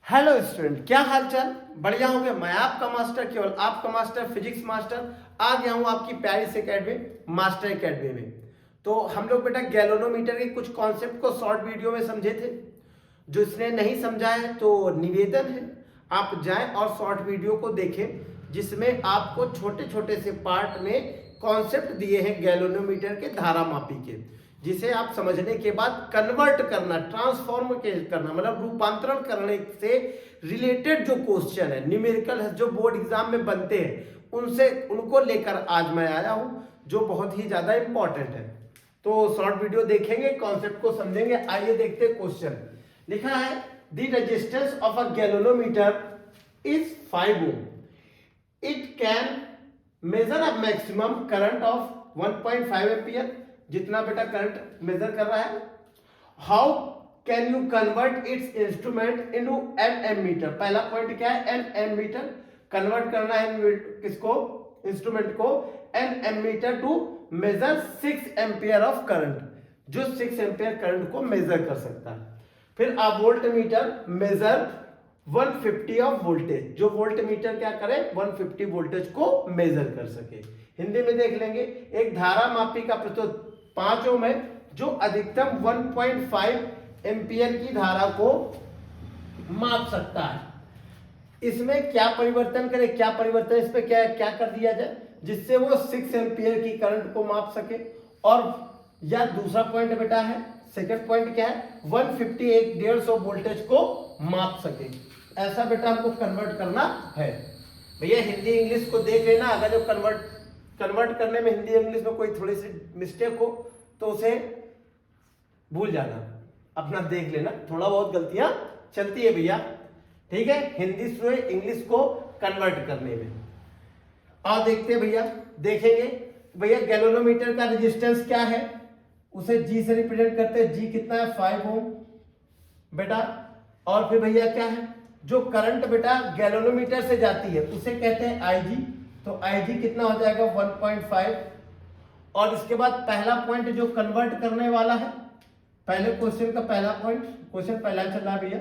Hello student, क्या हाल चाल? बढ़िया होंगे। मैं आपका मास्टर, केवल आपका मास्टर, फिजिक्स मास्टर आ गया हूं आपकी प्यारी सी एकेडमी मास्टर एकेडमी में। तो हम लोग बेटा गैलोनोमीटर के कुछ कॉन्सेप्ट को शॉर्ट वीडियो में समझे थे। जो इसने नहीं समझा है तो निवेदन है आप जाएं और शॉर्ट वीडियो को देखें, जिसमें आपको छोटे छोटे से पार्ट में कॉन्सेप्ट दिए हैं गैलोनोमीटर के धारा मापी के, जिसे आप समझने के बाद कन्वर्ट करना, ट्रांसफॉर्म करना, मतलब रूपांतरण करने से रिलेटेड जो क्वेश्चन है, न्यूमेरिकल है, जो बोर्ड एग्जाम में बनते हैं, उनसे उनको लेकर आज मैं आया हूं, जो बहुत ही ज्यादा इंपॉर्टेंट है। तो शॉर्ट वीडियो देखेंगे, कॉन्सेप्ट को समझेंगे। आइए देखते हैं क्वेश्चन। लिखा है the resistance of a galvanometer is 5 ohm. It can measure a maximum current of 1.5 ampere, जितना बेटा करंट मेजर कर रहा है। How can you convert its instrument into an ammeter. पहला पॉइंट क्या है? एन एमीटर कन्वर्ट करना है किसको? इंस्ट्रूमेंट को an ammeter to measure 6 ampere of current, जो 6 एम्पियर करंट को मेजर कर सकता है। फिर a voltmeter measure 150 of voltage, जो वोल्ट मीटर क्या करे? 150 वोल्टेज को मेजर कर सके। हिंदी में देख लेंगे। एक धारा मापी का प्रतिरोध 5 ओम है, जो अधिकतम 1.5 एम्पियर की धारा को माप सकता है। इसमें क्या परिवर्तन करें? क्या परिवर्तन इस पे क्या क्या कर दिया जाए जिससे वो 6 एम्पियर की करंट को माप सके? और या दूसरा पॉइंट बेटा है, सेकंड पॉइंट क्या है? 150 150 वोल्टेज को माप सके। ऐसा बेटा हमको कन्वर्ट करना है। भैया हिंदी इंग्लिश को देख लेना, अगर जो कन्वर्ट करने में हिंदी इंग्लिश में कोई थोड़ी सी मिस्टेक हो तो उसे भूल जाना, अपना देख लेना। थोड़ा बहुत गलतियां चलती है भैया, ठीक है, हिंदी से इंग्लिश को कन्वर्ट करने में। और देखते हैं भैया, देखेंगे भैया गैलोनोमीटर का रेजिस्टेंस क्या है, उसे जी से रिप्रेजेंट करते हैं। जी कितना है? 5 ओम बेटा। और फिर भैया क्या है? जो करंट बेटा गैलोनोमीटर से जाती है उसे कहते हैं आईजी। तो आईजी कितना हो जाएगा? 1.5। और इसके बाद पहला पॉइंट जो कन्वर्ट करने वाला है, पहले क्वेश्चन का पहला पॉइंट, क्वेश्चन पहला चल रहा है भैया,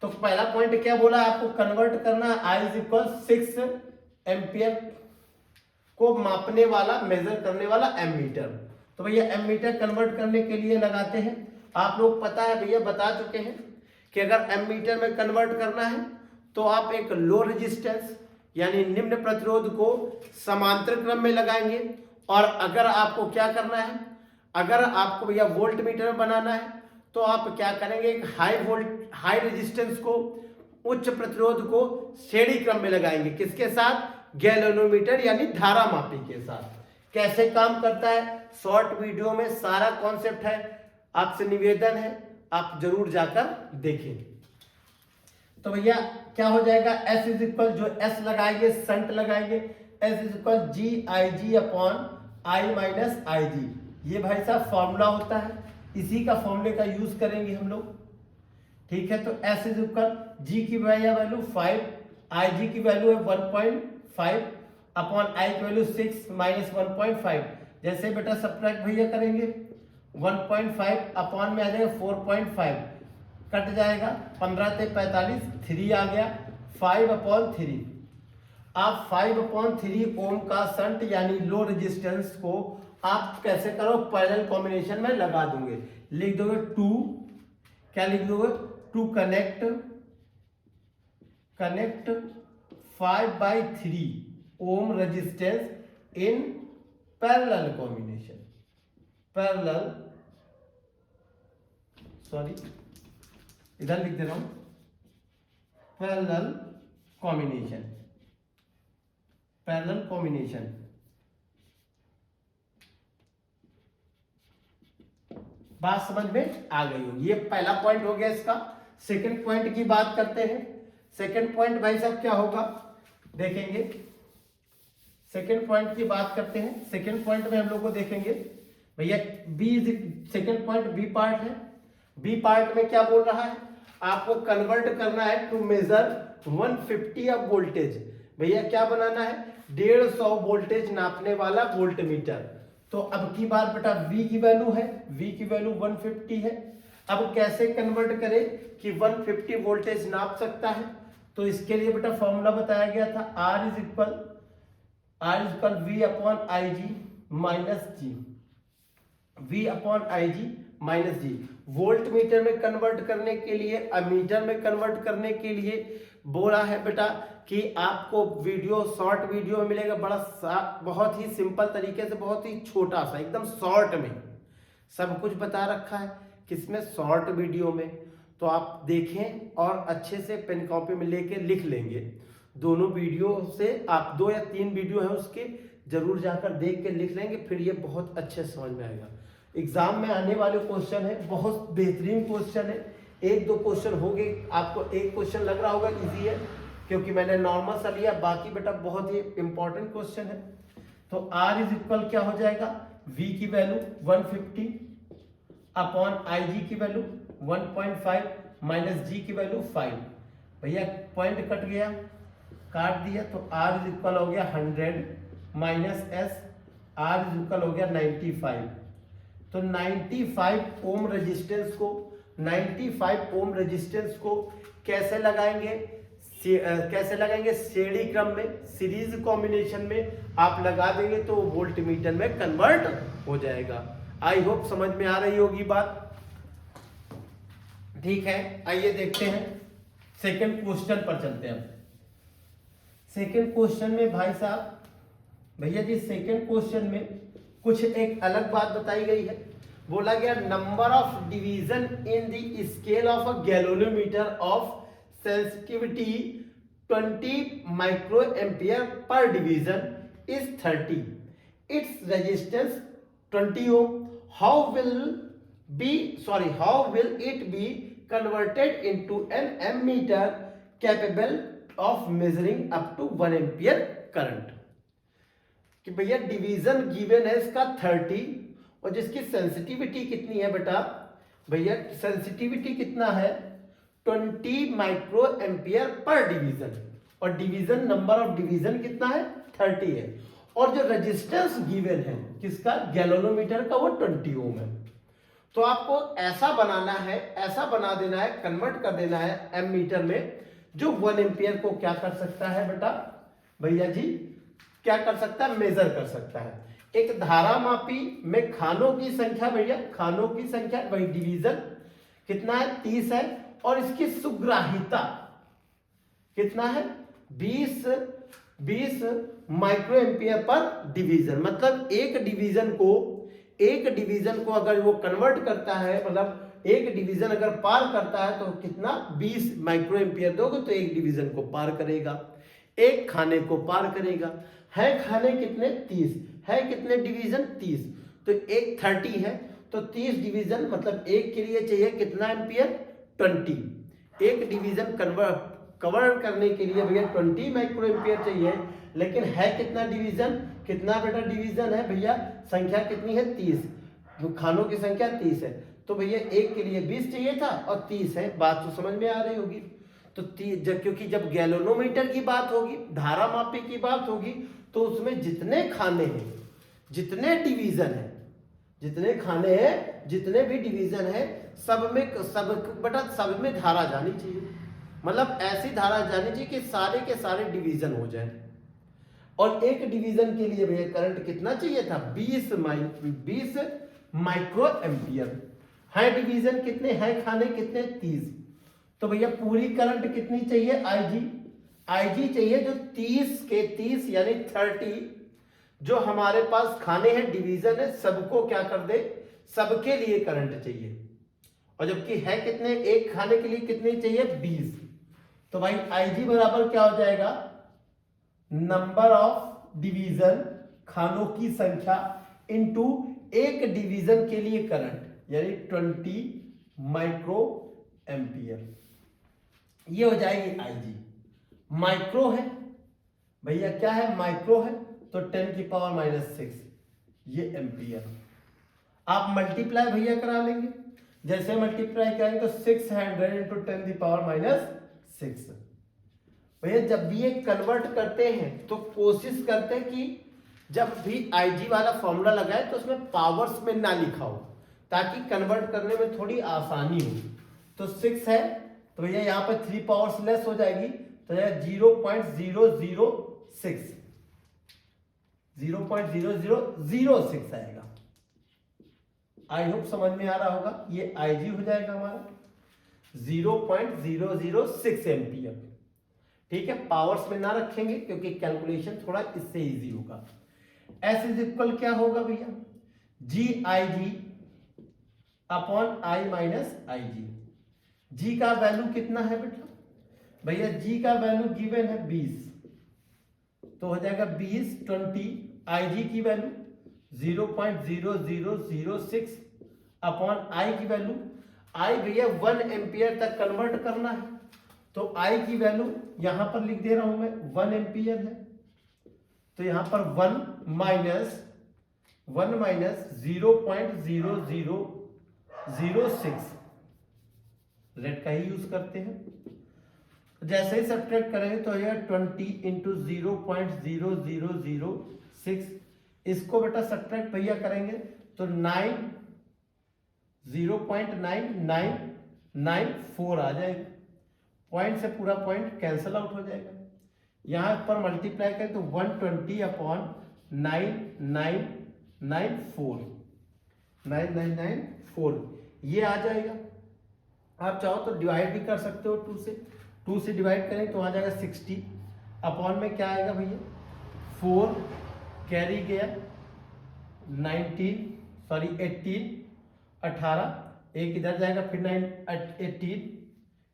तो पहला पॉइंट क्या बोला आपको? कन्वर्ट करना आई इज इक्वल 6 एम्पियर को मापने वाला, मेजर करने वाला एमीटर। तो भैया एमीटर कन्वर्ट करने के लिए लगाते हैं। आप लोग पता है भैया, बता चुके हैं कि अगर एमीटर में कन्वर्ट करना है तो आप एक लो रेजिस्टेंस यानी निम्न प्रतिरोध को समांतर क्रम में लगाएंगे। और अगर आपको क्या करना है, अगर आपको भैया वोल्ट मीटर में बनाना है तो आप क्या करेंगे? एक हाई रेजिस्टेंस को, उच्च प्रतिरोध को श्रेणी क्रम में लगाएंगे। किसके साथ? गैलोनोमीटर यानी धारा मापी के साथ। कैसे काम करता है शॉर्ट वीडियो में सारा कॉन्सेप्ट है, आपसे निवेदन है आप जरूर जाकर देखें। तो भैया क्या हो जाएगा? S इज इक्वल, जो S लगाएंगे संट लगाएंगे, S is equal G I G upon I minus I G. ये भाई साहब फॉर्मूला होता है, इसी का फॉर्मूले का यूज करेंगे हम लोग, ठीक है। तो S इज इक्वल जी की वैल्यू 5, आई जी की वैल्यू है 1.5 अपॉन आई की वैल्यू 6 माइनस 1.5। जैसे बेटा सब्ट्रैक्ट भैया करेंगे, 1.5 अपॉन में आ जाएगा 4.5, कट जाएगा 15 से 45, 3 आ गया, 5 अपॉन 3। आप 5 अपॉन 3 ओम का संट यानी लो रेजिस्टेंस को आप कैसे करो? पैरेलल कॉम्बिनेशन में लगा दोगे। लिख दोगे 2, क्या लिख दोगे? To connect 5/3 ohm resistance in parallel combination, इधर लिख दे रहा हूं, पैरेलल कॉम्बिनेशन। बात समझ में आ गई होगी। ये पहला पॉइंट हो गया इसका। सेकंड पॉइंट की बात करते हैं। सेकंड पॉइंट भाई साहब क्या होगा देखेंगे। सेकंड पॉइंट की बात करते हैं। सेकंड पॉइंट में हम लोग को देखेंगे भैया B, second point B part है। बी पार्ट में क्या बोल रहा है? आपको कन्वर्ट करना है टू मेजर 150 ऑफ वोल्टेज। भैया क्या बनाना है? 150 वोल्टेज नापने वाला वोल्ट मीटर। तो अब की बार बेटा V की वैल्यू है, V की वैल्यू 150 है। अब कैसे कन्वर्ट करें कि 150 वोल्टेज नाप सकता है, तो इसके लिए बेटा फॉर्मूला बताया गया था, R is equal V upon I G minus G, V upon I G minus G. Voltmeter में कन्वर्ट करने के लिए, अमीटर में कन्वर्ट करने के लिए बोला है बेटा कि आपको वीडियो, शॉर्ट वीडियो में मिलेगा, बहुत ही सिंपल तरीके से, बहुत ही छोटा सा एकदम शॉर्ट में सब कुछ बता रखा है, किसमें, शॉर्ट वीडियो में। तो आप देखें और अच्छे से पेन कॉपी में लेके लिख लेंगे। दोनों वीडियो से आप 2 या 3 वीडियो है उसके जरूर जाकर देख के लिख लेंगे, फिर ये बहुत अच्छे समझ में आएगा। एग्जाम में आने वाले क्वेश्चन है, बहुत बेहतरीन क्वेश्चन है। 1-2 क्वेश्चन हो गए, आपको एक क्वेश्चन लग रहा होगा इजी है क्योंकि मैंने नॉर्मल सा लिया, बाकी बेटा बहुत ही इंपॉर्टेंट क्वेश्चन है। तो R इज इक्वल क्या हो जाएगा, V की वैल्यू 150 अपॉन आई जी की वैल्यू 1.5 माइनस जी की वैल्यू 5। भैया पॉइंट कट गया, काट दिया, तो R इज इक्वल हो गया 100 minus S, R is equal हो गया 95। तो 95 ओम रेजिस्टेंस को, 95 ओम रेजिस्टेंस को कैसे लगाएंगे, कैसे लगाएंगे, श्रेणी क्रम में, सीरीज कॉम्बिनेशन में आप लगा देंगे तो वोल्ट मीटर में कन्वर्ट हो जाएगा। आई होप समझ में आ रही होगी बात, ठीक है। आइए देखते हैं सेकंड क्वेश्चन पर चलते हैं। सेकंड क्वेश्चन में भाई साहब, भैया जी सेकंड क्वेश्चन में कुछ एक अलग बात बताई गई है। बोला गया number of division in the scale of a galvanometer of sensitivity 20 micro ampere per division is 30, it's resistance 20 ohm, how will it be converted into an ammeter capable of measuring up to 1 ampere current। कि भैया division given है इसका 30 और जिसकी sensitivity कितनी है बेटा, भैया सेंसिटिविटी कितना है 20 माइक्रो एम्पियर पर डिवीजन, और डिवीजन, नंबर ऑफ डिवीजन कितना है 30 है, और जो रेजिस्टेंस गिवन है किसका, गैल्वेनोमीटर का, वो 20 ओम है। तो आपको ऐसा बनाना है, ऐसा बना देना है, कन्वर्ट कर देना है एमीटर में, जो 1 एम्पियर को क्या कर सकता है बेटा, भैया जी क्या कर सकता है, मेजर कर सकता है। एक धारा मापी में खानों की संख्या, भैया खानों की संख्या, वही डिवीजन कितना है 30 है, और इसकी सुग्राहिता कितना है 20 माइक्रो एम्पियर पर डिवीजन। मतलब एक डिवीजन को अगर वो कन्वर्ट करता है, मतलब एक डिवीजन अगर पार करता है तो कितना 20 माइक्रो एम्पियर दोगे तो एक डिवीजन को पार करेगा, एक खाने को पार करेगा। है खाने कितने 30 है, कितने डिवीजन 30, तो एक 30 है तो 30 डिवीजन, मतलब एक के लिए चाहिए कितना एम्पियर 20। एक डिवीजन कवर करने के लिए भैया 20 माइक्रो एम्पियर चाहिए, लेकिन है कितना डिवीजन, कितना बेटा डिवीजन है भैया, संख्या कितनी है 30, खानों की संख्या 30 है, तो भैया एक के लिए 20 चाहिए था और 30 है। बात तो समझ में आ रही होगी। तो क्योंकि जब गैल्वेनोमीटर की बात होगी, धारा मापी की बात होगी, तो उसमें जितने खाने हैं, जितने डिवीजन है, जितने खाने हैं, जितने भी डिवीजन है, सब में धारा जानी चाहिए। मतलब ऐसी धारा जानी चाहिए कि सारे के सारे डिवीजन हो जाए। और एक डिवीजन के लिए भैया करंट कितना चाहिए था 20 माइक्रो एम्पियर। है डिवीजन कितने हैं, खाने कितने 30, तो भैया पूरी करंट कितनी चाहिए आईजी चाहिए, जो 30 के 30 यानी 30 जो हमारे पास खाने हैं, डिवीजन है, सबको क्या कर दे, सबके लिए करंट चाहिए। और जबकि है कितने, एक खाने के लिए कितनी चाहिए 20, तो भाई आईजी बराबर क्या हो जाएगा, नंबर ऑफ डिवीजन, खानों की संख्या, इनटू एक डिवीजन के लिए करंट, यानी 20 माइक्रो एम्पियर, ये हो जाएगी आईजी। माइक्रो है भैया, क्या है माइक्रो है, तो 10⁻⁻⁶ ये एम्पियर। आप मल्टीप्लाई भैया करा लेंगे, जैसे मल्टीप्लाई करेंगे तो 600 इंटू 10⁻⁶। भैया जब भी ये कन्वर्ट करते हैं तो कोशिश करते हैं कि जब भी आईजी वाला फॉर्मूला लगाए तो उसमें पावर्स में ना लिखा हो, ताकि कन्वर्ट करने में थोड़ी आसानी हो। तो 6 है तो भैया यहाँ पर 3 पावर्स लेस हो जाएगी, तो 0.0006 0.0006 आएगा। आई होप समझ में आ रहा होगा। ये IG हो जाएगा हमारा 0.006 एम्पियर। ठीक है, पावर्स में ना रखेंगे क्योंकि कैलकुलेशन थोड़ा इससे इजी होगा। S इज इक्वल क्या होगा भैया, GIG upon I minus IG। G का वैल्यू कितना है बेटा भैया, G का वैल्यू गिवन है 20, तो हो जाएगा 20 20। IG की वैल्यू 0.0006 अपॉन I की वैल्यू, I भैया 1 एम्पियर तक कन्वर्ट करना है, तो I की वैल्यू यहां पर लिख दे रहा हूं मैं 1 एम्पियर है, तो यहां पर 1 माइनस 0.0006 रेड का ही यूज करते हैं। जैसे ही सब्ट्रैक्ट करेंगे तो यह 20 इंटू 0.0006, इसको बेटा सब्ट्रैक्ट भैया करेंगे तो 0.9994 आ जाएगा। पॉइंट से पूरा पॉइंट कैंसल आउट हो जाएगा। यहां पर मल्टीप्लाई करें तो 120 अपॉन 9994 ये आ जाएगा। आप चाहो तो डिवाइड भी कर सकते हो 2 से डिवाइड करें तो आ जाएगा 60 अपॉन में क्या आएगा भैया 4 कैरी गया 18 एक इधर जाएगा फिर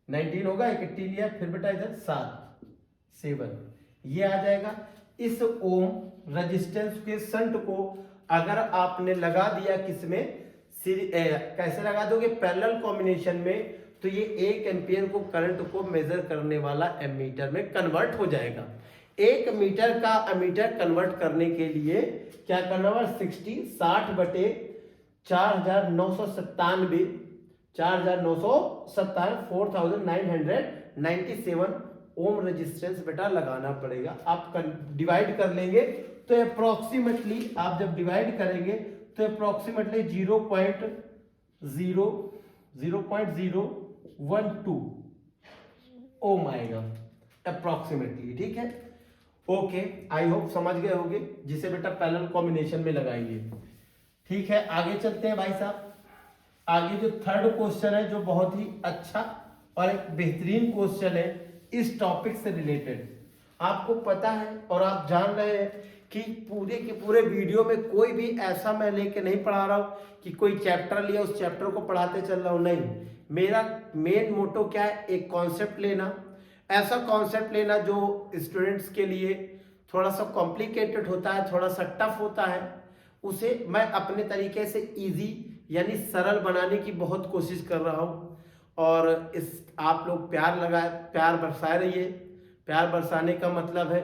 19 होगा, एक 18 लिया फिर बेटा इधर 7 ये आ जाएगा। इस ओम रेजिस्टेंस के शंट को अगर आपने लगा दिया किसमें, कैसे लगा दोगे, पैरेलल कॉम्बिनेशन में, तो ये 1 एम्पियर को करंट को मेजर करने वाला एमीटर में कन्वर्ट हो जाएगा। 1 मीटर का एमीटर कन्वर्ट करने के लिए क्या करना होगा, 60 बटे 4997 ओम रेजिस्टेंस बेटा लगाना पड़ेगा। आप डिवाइड कर लेंगे तो अप्रोक्सीमेटली, आप जब डिवाइड करेंगे तो अप्रोक्सीमेटली 0.012 ओम आएगा अप्रोक्सीमेटली। ठीक है, ओके, आई होप समझ गए होंगे, जिसे बेटा पैरेलल कॉम्बिनेशन में लगाएंगे। ठीक है, आगे चलते हैं भाई साहब। आगे जो थर्ड क्वेश्चन है जो बहुत ही अच्छा और एक बेहतरीन क्वेश्चन है इस टॉपिक से रिलेटेड। आपको पता है और आप जान रहे हैं कि पूरे के पूरे वीडियो में कोई भी ऐसा मैं लेके नहीं पढ़ा रहा हूं कि कोई चैप्टर लिया उस चैप्टर को पढ़ाते चल रहा हूं, नहीं। मेरा मेन मोटो क्या है, एक कॉन्सेप्ट लेना, ऐसा कॉन्सेप्ट लेना जो स्टूडेंट्स के लिए थोड़ा सा कॉम्प्लिकेटेड होता है, थोड़ा सा टफ होता है, उसे मैं अपने तरीके से इजी यानी सरल बनाने की बहुत कोशिश कर रहा हूं। और इस आप लोग प्यार बरसाए रहिए। प्यार बरसाने का मतलब है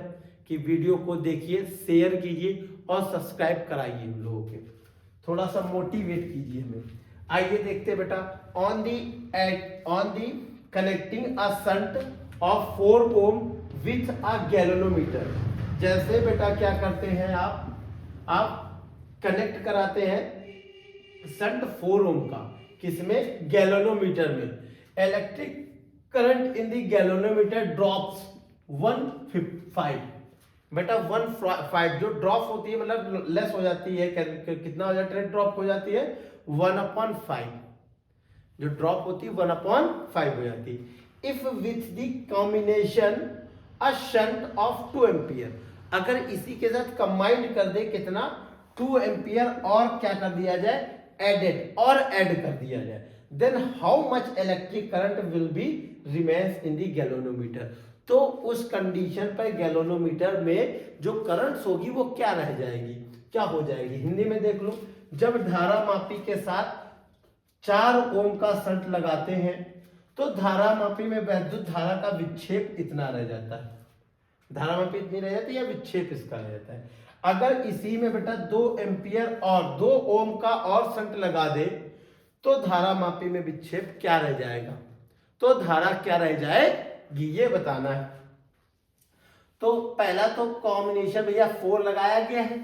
कि वीडियो को देखिए, शेयर कीजिए और सब्सक्राइब कराइए हम लोगों के, थोड़ा सा मोटिवेट कीजिए हमें। आइए देखते हैं बेटा, on the connecting a shunt of 4 ohm with a galvanometer. जैसे बेटा क्या करते हैं आप कनेक्ट कराते हैं शंट 4 ओम का, किसमें, गैलोनोमीटर में। Electric current in the galvanometer drops 1.5 बेटा 1.5 जो ड्रॉप होती है मतलब लेस हो जाती है, कितना हो जाता है, ड्रॉप हो जाती है 1/5, जो ड्रॉप होती है 1/5 हो जाती है। If with the combination a shunt of 2 ampere, अगर इसी के साथ कंबाइंड कर दे कितना, 2 एम्पियर और क्या कर दिया जाए, ऐड कर दिया जाए, then how much electric current will be remains in the galvanometer. तो उस कंडीशन पर गैलोनोमीटर में जो करंट्स होगी वो क्या रह जाएगी, क्या हो जाएगी। हिंदी में देख लो, जब धारा मापी के साथ 4 ओम का शंट लगाते हैं तो धारा मापी में वैद्युत धारा का विक्षेप इतना रह जाता है, धारा मापी इतनी रह जाती है या विक्षेप इसका रह जाता है। अगर इसी में बेटा 2 एम्पियर और 2 ओम का और शंट लगा दे तो धारा मापी में विक्षेप क्या रह जाएगा, तो धारा क्या रह जाएगी ये बताना है। तो पहला तो कॉम्बिनेशन भैया 4 लगाया गया है,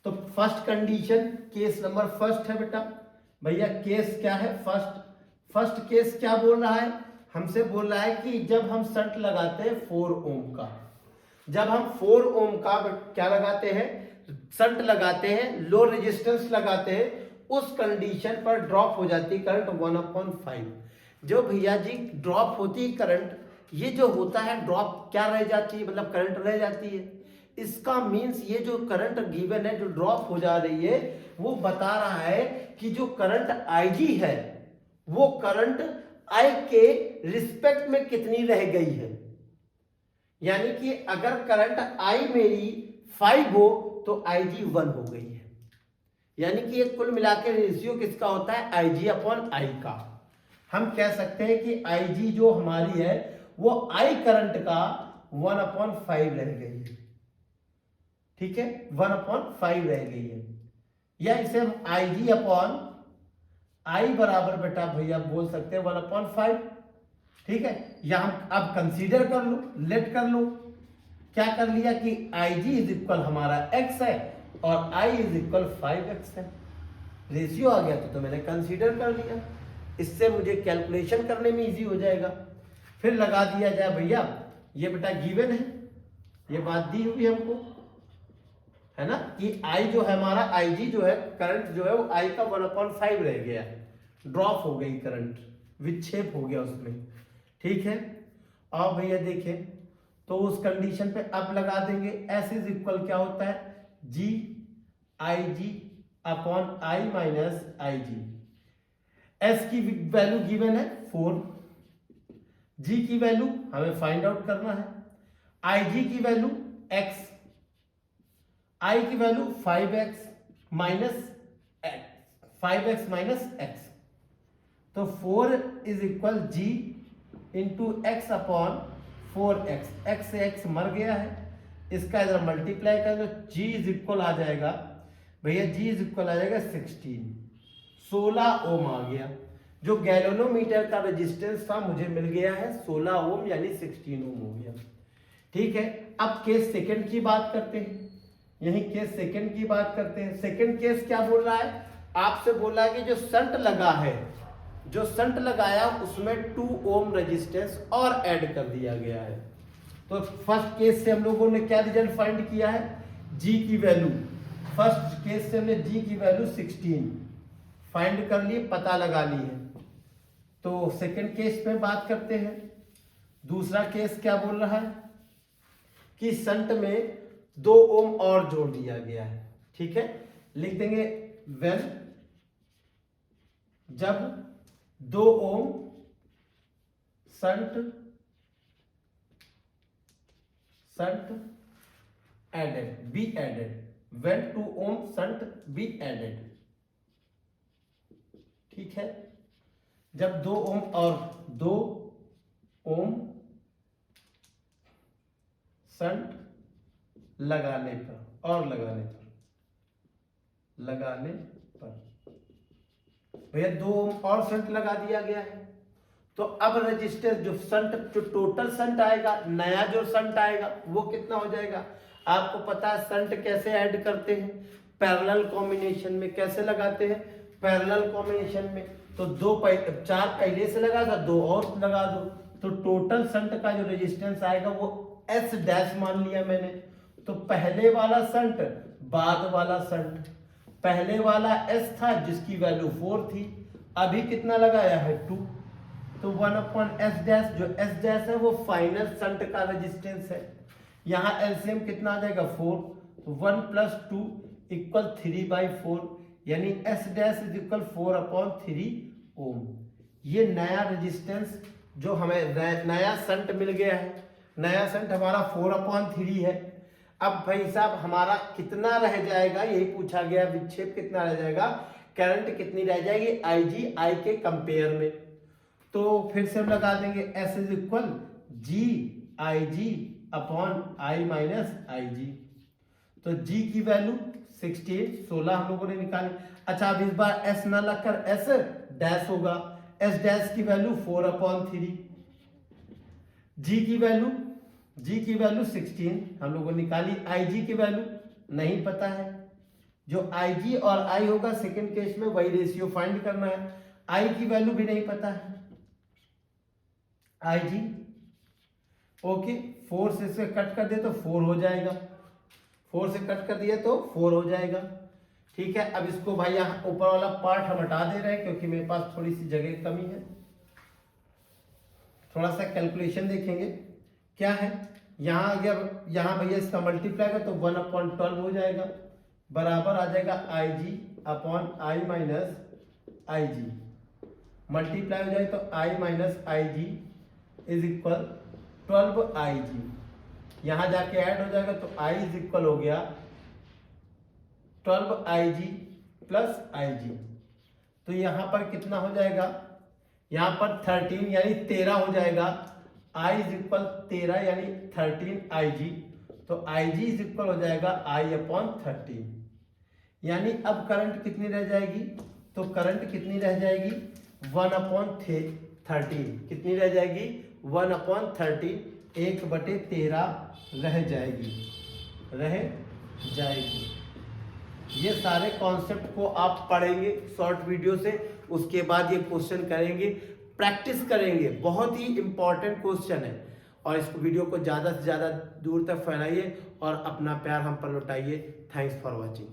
तो first condition case number first है बेटा, भैया केस क्या है, फर्स्ट केस क्या बोल रहा है, हमसे बोल रहा है कि जब हम शंट लगाते हैं 4 ओम का, जब हम 4 ओम का क्या लगाते हैं, शंट लगाते हैं, लो रेजिस्टेंस लगाते हैं, उस कंडीशन पर ड्रॉप हो जाती है करंट 1/5। जो भैया जी ड्रॉप होती है करंट, ये जो होता है ड्रॉप क्या रह जाती है, मतलब करंट रह जाती है। इसका मीन्स ये जो करंट गिवन है, जो ड्रॉप हो जा रही है, वो बता रहा है कि जो करंट IG है वो करंट I के रिस्पेक्ट में कितनी रह गई है। यानी कि अगर करंट I मेरी 5 हो तो IG 1 हो गई है। यानी कि ये कुल मिलाकर रेशियो किसका होता है, IG/I का। हम कह सकते हैं कि IG जो हमारी है वो I करंट का 1/5 रह गई है। ठीक है, 1/5 रह गई है, या इसे हम IG/I बराबर बेटा भैया बोल सकते हैं 1/5। ठीक है, या हम अब कंसीडर कर लो, लेट कर लो, क्या कर लिया कि IG इज इक्वल हमारा x है और I इज इक्वल 5x है। रेशियो आ गया तो मैंने कंसीडर कर लिया, इससे मुझे कैलकुलेशन करने में इजी हो जाएगा। फिर लगा दिया जाए भैया, ये बेटा गिवन है, ये बात दी हुई हमको है ना, कि I जो है हमारा IG जो है करंट जो है वो I का 1/5 रह गया, ड्रॉप हो गई करंट, विक्षेप हो गया उसमें। ठीक है, अब भैया देखें तो उस कंडीशन पे अब लगा देंगे S इज इक्वल क्या होता है, GIG/I माइनस IG। S की वैल्यू गिवन है 4, G की वैल्यू हमें फाइंड आउट करना है, IG की वैल्यू x, I की वैल्यू 5x माइनस x। तो 4 is equal G into x upon 4x, x से x मर गया है, इसका इधर मल्टीप्लाई कर दो, G इज इक्वल आ जाएगा भैया, G इज इक्वल आ जाएगा 16 ओम आ गया। जो गैल्वेनोमीटर का रेजिस्टेंस था मुझे मिल गया है 16 ओम, यानी 16 ओम हो गया। ठीक है, अब केस सेकंड की बात करते हैं, यही केस सेकंड की बात करते हैं। सेकंड केस क्या बोल रहा है, आपसे बोल रहा है कि जो शंट लगा है, जो शंट लगाया उसमें 2 ओम रेजिस्टेंस और ऐड कर दिया गया है। तो फर्स्ट केस से हम लोगों ने क्या रिजल्ट फाइंड किया है, G की वैल्यू, फर्स्ट केस से हमने G की वैल्यू 16 फाइंड कर ली, पता लगा ली है। तो सेकंड केस पे बात करते हैं। दूसरा केस क्या बोल रहा है कि शंट में 2 ओम और जोड़ दिया गया है। ठीक है, लिख देंगे व्हेन, जब 2 ohm shunt added, be added, when 2 ohm shunt be added. ठीक है, जब 2 ओम और 2 ओम शंट लगाने पर और लगाने पर भैया 2 ओम और शंट लगा दिया गया है। तो अब रेजिस्टेंस जो शंट, जो टोटल शंट आएगा, नया जो शंट आएगा वो कितना हो जाएगा। आपको पता है शंट कैसे ऐड करते हैं, पैरेलल कॉम्बिनेशन में। कैसे लगाते हैं, पैरेलल कॉम्बिनेशन में। तो 4 पहले से लगा था, 2 और लगा दो, तो टोटल शंट का जो रेजिस्टेंस आएगा वो S डैश मान लिया मैंने। तो पहले वाला शंट, बाद वाला शंट, पहले वाला S था जिसकी वैल्यू 4 थी, अभी कितना लगाया है 2, तो 1/S डैश, जो S डैश है वो फाइनल शंट का रेजिस्टेंस है। यहाँ एलसीएम कितना आ जाएगा 4, तो 1 + 2 = 3/4, यानी S डैश इज इक्वल 4/3 ओम। ये नया रेजिस्टेंस जो हमें नया शंट मिल गया है, नया शंट हमारा 4/3 है। अब भाई साहब हमारा कितना रह जाएगा, यही पूछा गया, विक्षेप कितना रह जाएगा, करंट कितनी रह जाएगी IG I के कंपेयर में। तो फिर से हम लगा देंगे S is equal GIG/I minus IG। तो G की वैल्यू 16 हम लोगों ने निकाली। अच्छा, अब इस बार S ना लगकर S डैश होगा, S डैश की वैल्यू 4/3, G की वैल्यू 16 हम लोगों ने निकाली, IG की वैल्यू नहीं पता है, जो IG और I होगा सेकेंड केस में वही रेशियो फाइंड करना है। I की वैल्यू भी नहीं पता है, IG ओके 4 से इसे कट कर दे तो 4 हो जाएगा, 4 से कट कर दिया तो 4 हो जाएगा। ठीक है, अब इसको भाई यहाँ ऊपर वाला पार्ट हम हटा दे रहे हैं क्योंकि मेरे पास थोड़ी सी जगह की कमी है। थोड़ा सा कैलकुलेशन देखेंगे क्या है, यहाँ अगर यहाँ भैया इसका मल्टीप्लाई है तो 1/12 हो जाएगा, बराबर आ जाएगा IG upon I minus IG, multiply हो जाए तो I minus IG is equal 12 IG, यहाँ जाके ऐड हो जाएगा तो I इज इक्वल हो गया 12 IG प्लस IG। तो यहाँ पर कितना हो जाएगा, यहाँ पर 13 यानी 13 हो जाएगा। I इज इक्वल 13 यानी 13 IG, तो IG इज इक्वल हो जाएगा I अपॉन 13। यानी अब करंट कितनी रह जाएगी, तो करंट कितनी रह जाएगी 1/13, कितनी रह जाएगी 1/13, 1/13 रह जाएगी। ये सारे कॉन्सेप्ट को आप पढ़ेंगे शॉर्ट वीडियो से, उसके बाद ये क्वेश्चन करेंगे, प्रैक्टिस करेंगे, बहुत ही इंपॉर्टेंट क्वेश्चन है। और इस वीडियो को ज़्यादा से ज़्यादा दूर तक फैलाइए और अपना प्यार हम पर लौटाइए। Thanks for watching.